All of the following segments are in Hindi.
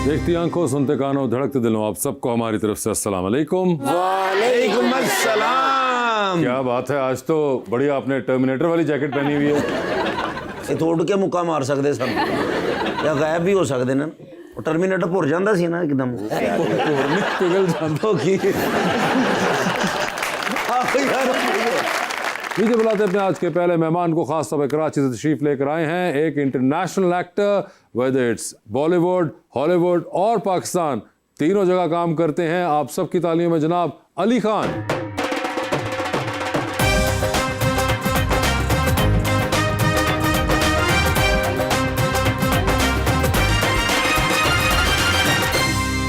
देखती आंखों, सुनते कानों, धड़कते दिलों, आप सबको हमारी तरफ से अस्सलाम वालेकुम। वालेकुम अस्सलाम। क्या बात है, आज तो बढ़िया आपने टर्मिनेटर वाली जैकेट पहनी हुई है। ये तो उड़ के मुक्का मार सकते सब या गायब भी हो सकते ना। टर्मिनेटर भुर जाता सी ना एकदम पिघल जाता की। नीचे बुलाते अपने आज के पहले मेहमान को, खास तौर पर कराची से तशरीफ लेकर आए हैं एक international actor, whether it's Bollywood, Hollywood और पाकिस्तान, तीनों जगह काम करते हैं। आप सबकी तालियों में जनाब अली खान।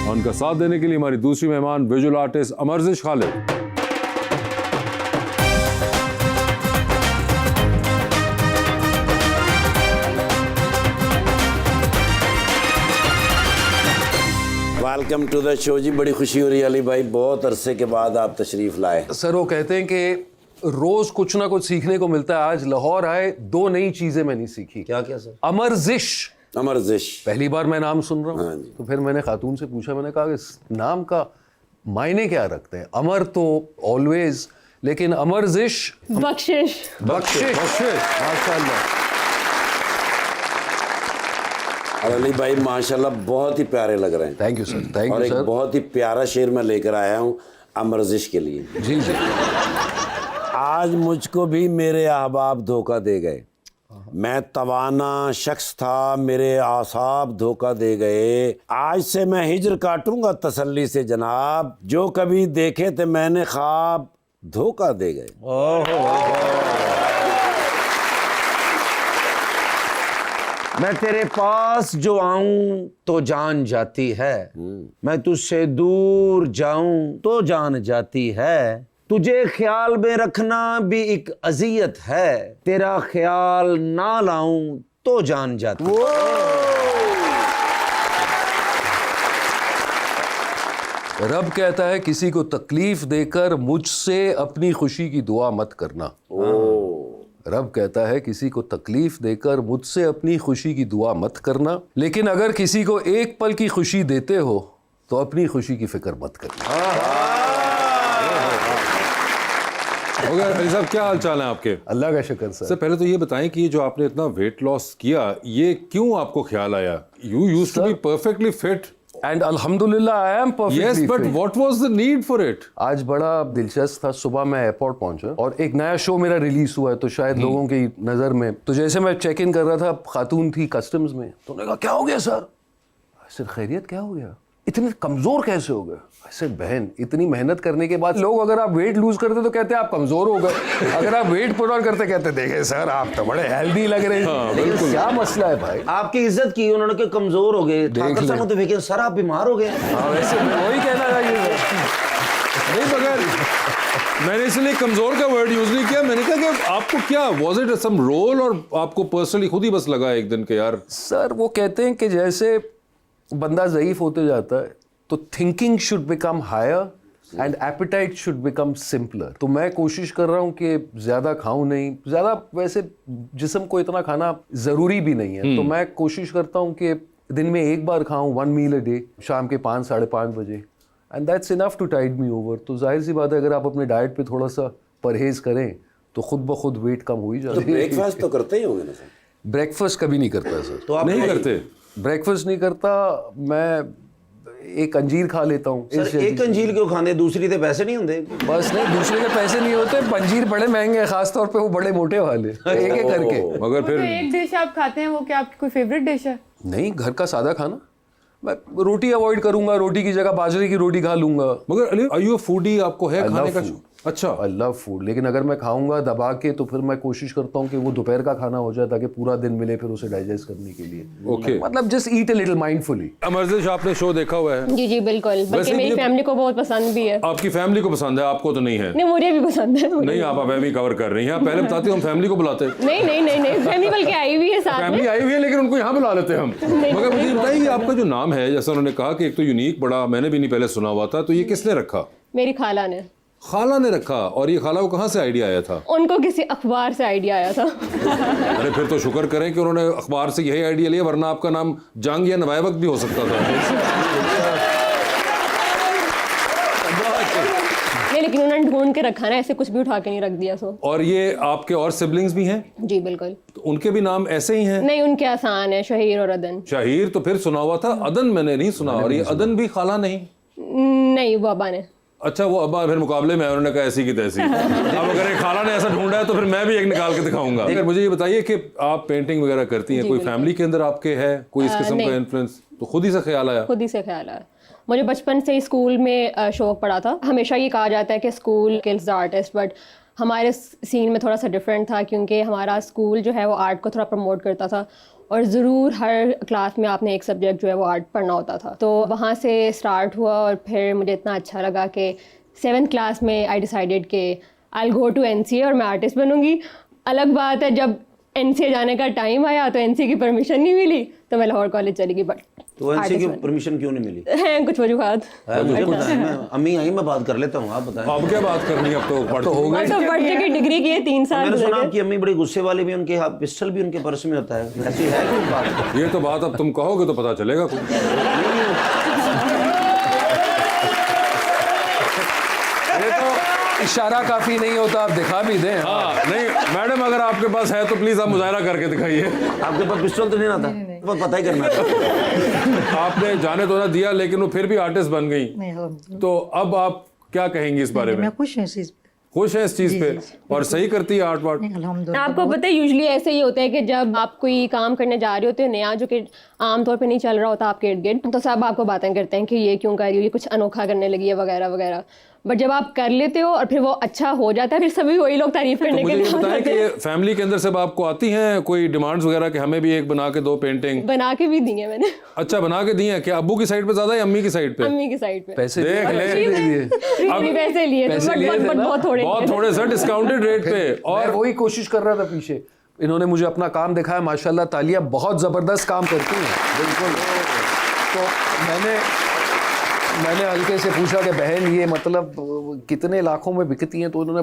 उनका साथ देने के लिए हमारी दूसरी मेहमान visual artist Amarjish Khalid. Welcome to the show ji. बड़ी खुशी हो रही है अली भाई, बहुत अरसे के बाद आप तशरीफ लाए। सर वो कहते हैं कि रोज कुछ ना कुछ सीखने को मिलता है। आज लाहौर आए, दो नई चीजें मैंने सीखी। क्या क्या सर? अमरजिश, अमरजिश पहली बार मैं नाम सुन रहा हूँ। हाँ जी। तो फिर मैंने खातून से पूछा, मैंने कहा कि इस नाम का मायने क्या रखते हैं? अमर तो ऑलवेज, लेकिन अमरजिश बख्शिश। बख्शिश। माशाल्लाह। और अली भाई माशाल्लाह बहुत ही प्यारे लग रहे हैं। थैंक यू सर, थैंक और यू एक सर। बहुत ही प्यारा शेर मैं लेकर आया हूँ अमरजिश के लिए। जी जी। आज मुझको भी मेरे अहबाब धोखा दे गए, मैं तवाना शख्स था, मेरे आसाब धोखा दे गए। आज से मैं हिजर काटूंगा तसल्ली से जनाब, जो कभी देखे थे मैंने ख्वाब धोखा दे गए। मैं तेरे पास जो आऊं तो जान जाती है, मैं तुझसे दूर जाऊं तो जान जाती है। तुझे ख्याल में रखना भी एक अजियत है, तेरा ख्याल ना लाऊं तो जान जाती है। रब कहता है किसी को तकलीफ देकर मुझसे अपनी खुशी की दुआ मत करना। रब कहता है किसी को तकलीफ देकर मुझसे अपनी खुशी की दुआ मत करना, लेकिन अगर किसी को एक पल की खुशी देते हो तो अपनी खुशी की फिक्र मत करना। अली साहब, क्या हाल चाल है आपके? अल्लाह का शुक्र सर। सर पहले तो ये बताएं कि ये जो आपने इतना वेट लॉस किया, ये क्यों आपको ख्याल आया? You used to be perfectly fit and अल्हम्दुलिल्लाह I am perfectly yes, but what was the need for it? आज बड़ा दिलचस्प था। सुबह मैं एयरपोर्ट पहुंचा और एक नया शो मेरा रिलीज हुआ है, तो शायद लोगों की नज़र में, तो जैसे मैं चेक इन कर रहा था, खातून थी कस्टम्स में, तो उन्होंने कहा क्या हो गया सर? सर खैरियत, क्या हो गया? इतने कमजोर कैसे हो गए? ऐसे बहन, इतनी मेहनत करने के बाद लोग, अगर आप वेट लूज करते तो कहते आप कमजोर हो गए, अगर आप वेट पुट ऑन करते कहते देखे सर आप तो बड़े हेल्दी लग रहे हैं। बिल्कुल, क्या मसला है भाई? आपकी इज्जत की उन्होंने कि कमजोर हो गए, तो देखे सर आप बीमार हो गए। हाँ, वैसे वही कहना चाहिए। नहीं, मगर मैंने इसलिए कमजोर का वर्ड यूज नहीं किया। मैंने कहा कि आपको क्या वाज इट सम रोल, और आपको पर्सनली खुद ही बस लगा एक दिन के यार? सर वो कहते हैं कि जैसे बंदा ज़ईफ होते जाता है तो thinking should become higher and appetite should become simpler. तो मैं कोशिश कर रहा हूँ कि ज़्यादा खाऊं नहीं, ज़्यादा वैसे जिस्म को इतना खाना ज़रूरी भी नहीं है, तो मैं कोशिश करता हूँ कि दिन में एक बार खाऊं, 1 मील अ डे, शाम के 5 साढ़े 5 बजे, and that's enough to tide me over. तो जाहिर सी बात है, अगर आप अपने डाइट पे थोड़ा सा परहेज़ करें तो खुद ब खुद वेट कम हो ही जाता है। ब्रेकफास्ट तो करते ही होंगे ना सर? ब्रेकफास्ट कभी नहीं करता सर। तो आप नहीं करते? ब्रेकफास्ट नहीं करता मैं, एक अंजीर खा लेता हूँ। सर एक अंजीर क्यों खाने, दूसरी तो पैसे नहीं होंगे? बस नहीं, दूसरे के पैसे नहीं होते, अंजीर बड़े महंगे हैं, खासतौर पे वो बड़े मोटे वाले, एक एक करके। मगर तो फिर एक डिश आप खाते हैं, वो क्या आपकी कोई फेवरेट डिश है? नहीं, घर का सादा खाना। मैं रोटी अवॉइड करूंगा, रोटी की जगह बाजरे की रोटी खा लूंगा। मगर Ali, are you a foodie? आपको है I खाने love का? food. अच्छा, आई लव फूड, लेकिन अगर मैं खाऊंगा दबा के तो फिर मैं कोशिश करता हूँ कि वो दोपहर का खाना हो जाए ताकि पूरा दिन मिले फिर उसे डाइजेस्ट करने के लिए। ओके। मतलब just eat a little mindfully. Amarjish, आपने शो देखा हुआ है? जी जी बिल्कुल, बल्कि मेरी फैमिली को बहुत पसंद भी है। आपकी फैमिली को पसंद है, आपको तो नहीं है? नहीं, मुझे भी पसंद है। नहीं, आप अभी कवर कर रही हैं। आप पहले बताते हम फैमिली को बुलाते। नहीं नहीं नहीं नहीं, फैमिली बल्कि आई हुई है साथ में। फैमिली आई हुई है, लेकिन उनको यहाँ बुला लेते हैं हम। मगर मुझे बताइए कि आपका जो नाम है, जैसा उन्होंने कहा कि एक तो यूनिक, बड़ा मैंने भी नहीं पहले सुना हुआ था, तो ये किसने रखा? मेरी खाला ने। खाला ने रखा, और ये खाला को कहाँ से आइडिया आया था? उनको किसी अखबार से आइडिया आया था। अरे फिर तो शुक्र करें कि उन्होंने अखबार से यही आइडिया लिया, वरना आपका नाम जंग या नवायबक भी हो सकता था। नहीं, लेकिन उन्होंने ढूंढ के रखा ना, ऐसे कुछ भी उठा के नहीं रख दिया। सो और ये आपके और सिबलिंग्स भी हैं? जी बिल्कुल। तो उनके भी नाम ऐसे ही हैं? नहीं, उनके आसान है, शहीर और अदन। शाहिर तो फिर सुना हुआ था, अदन मैंने नहीं सुना। और ये अदन भी खाला नहीं? नहीं, वो अब्बा ने। अच्छा, वो अब्बा फिर मुकाबले में उन्होंने कहा ऐसी की तैसी। अब अगर एक खाला ने ऐसा ढूंढा है तो फिर मैं भी एक निकाल के दिखाऊंगा। अगर मुझे ये बताइए कि आप पेंटिंग वगैरह करती हैं, कोई फैमिली के अंदर आपके है कोई इस किस्म का इन्फ्लुएंस? तो खुद ही से ख्याल आया? खुद ही से ख्याल आया। मुझे बचपन से ही स्कूल में शौक पड़ा था। हमेशा ये कहा जाता है कि school kills the artist, but हमारे सीन में थोड़ा सा डिफरेंट था, क्योंकि हमारा स्कूल जो है वो आर्ट को थोड़ा प्रमोट करता था, और ज़रूर हर क्लास में आपने एक सब्जेक्ट जो है वो आर्ट पढ़ना होता था। तो वहाँ से स्टार्ट हुआ, और फिर मुझे इतना अच्छा लगा कि 7th क्लास में आई डिसाइडेड कि I will go to NCA और मैं आर्टिस्ट बनूंगी। अलग बात है, जब NCA जाने का टाइम आया तो NCA की परमिशन नहीं मिली, तो मैं लाहौर कॉलेज चली गई। बट तो NCA की परमिशन क्यों नहीं मिली? हैं कुछ वजूहात। मुझे पता है, मैं अम्मी आई, मैं बात कर लेता हूँ, आप बताएं। अब क्या बात करनी है? अब तो पढ़ तो हो गई। तो पढ़ के डिग्री की है 3 साल। मैंने सुना आपकी अम्मी बड़ी गुस्से वाली भी, उनके हाथ पिस्टल भी उनके पर्स में होता है, ऐसी है कोई बात? ये तो बात अब तुम कहोगे तो पता चलेगा कुछ। ये तो इशारा काफी नहीं होता, आप दिखा भी दें। हाँ, नहीं मैडम, अगर आपके पास है तो प्लीज आप मुजाहरा करके दिखाइए। आपके पास पिस्टल तो नहीं आता? बस पता ही करना था। आपने जाने तो ना दिया, लेकिन वो फिर भी आर्टिस्ट बन गई। तो अब आप क्या कहेंगी इस बारे में? मैं खुश हूँ इस चीज़ पे। खुश है इस चीज पे? और सही करती है आर्ट वार्ट? अल्हम्दुलिल्लाह। आपको पता है यूजुअली ऐसे ही होता है कि जब आप कोई काम करने जा रहे होते हो नया, जो कि आमतौर पे नहीं चल रहा होता आपके इर्द गिर्द, तो सब आपको बातें करते हैं कि ये क्यों कर रही हो, ये कुछ अनोखा करने लगी है वगैरह वगैरह। बट जब आप कर लेते हो और फिर वो अच्छा हो जाता है, फिर सभी वही लोग तारीफ करने तो के मुझे लिए ये बताएं आते कि हैं। फैमिली के अंदर सब आपको आती हैं कोई डिमांड्स वगैरह कि हमें भी एक बना के दो पेंटिंग? बना के भी दी है मैंने। अच्छा, बना के दी है? क्या अब्बू की साइड पे ज्यादा या अम्मी की साइड पे? अम्मी की साइड पे पैसे देख ले। अभी पैसे लिए थे, पैसे बट लिए थे ना? बहुत थोड़े बहुत थोड़े सर, डिस्काउंटेड रेट पे। और और वही कोशिश कर रहा था पीछे। इन्होंने मुझे अपना काम दिखाया, माशाल्लाह, तालियां, बहुत जबरदस्त काम करती हैं। बिल्कुल। तो मैंने हल्के से पूछा कि बहन ये मतलब कितने लाखों में बिकती हैं? तो उन्होंने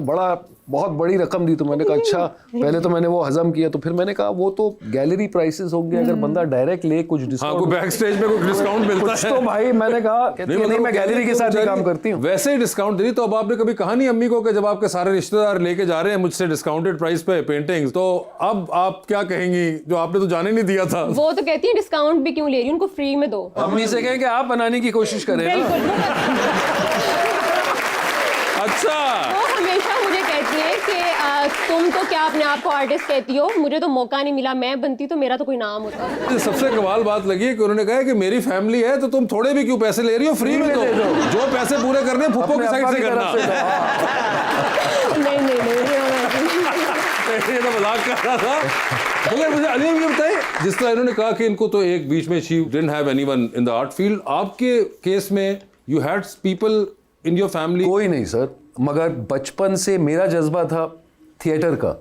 बहुत बड़ी रकम दी। तो मैंने कहा अच्छा, पहले तो मैंने वो हजम किया, तो फिर मैंने कहा वो तो गैलरी प्राइसेस होंगे, अगर बंदा डायरेक्ट ले कुछ हाँ, डिस्काउंट, कोई बैक स्टेज पे कोई डिस्काउंट मिलता कुछ है तो भाई। मैंने कहा नहीं, मतलब मैं गैलरी के साथ ही काम करती हूँ। वैसे ही डिस्काउंट दी। तो अब आपने कभी कहा नहीं अम्मी को कि जब आपके सारे रिश्तेदार लेके जा रहे हैं मुझसे डिस्काउंटेड प्राइस पे पेंटिंग्स, तो अब आप क्या कहेंगी जो आपने तो जाने नहीं दिया था? वो तो कहती है डिस्काउंट भी क्यों ले रही, उनको फ्री में दो। अम्मी से कहें कि आप बनाने की कोशिश करें ना। बिल्कुल। अच्छा, वो हमेशा मुझे कहती है कि तुम तो क्या अपने आप को आर्टिस्ट कहती हो, मुझे तो मौका नहीं मिला, मैं बनती तो मेरा तो कोई नाम होता। ये सबसे कमाल बात लगी है कि उन्होंने कहा है कि मेरी फैमिली है तो तुम थोड़े भी क्यों पैसे ले रही हो, फ्री में दो। जो पैसे पूरे करने फुप्पो की साइड से करना। नहीं ये तो मजाक कर रहा था। मगर मुझे अली ये बताइए, जिस तरह इन्होंने कहा कि इनको तो एक बीच में she didn't have anyone in the art field, आपके केस में you had people in your family? कोई नहीं सर, मगर बचपन से मेरा जज्बा था थिएटर का।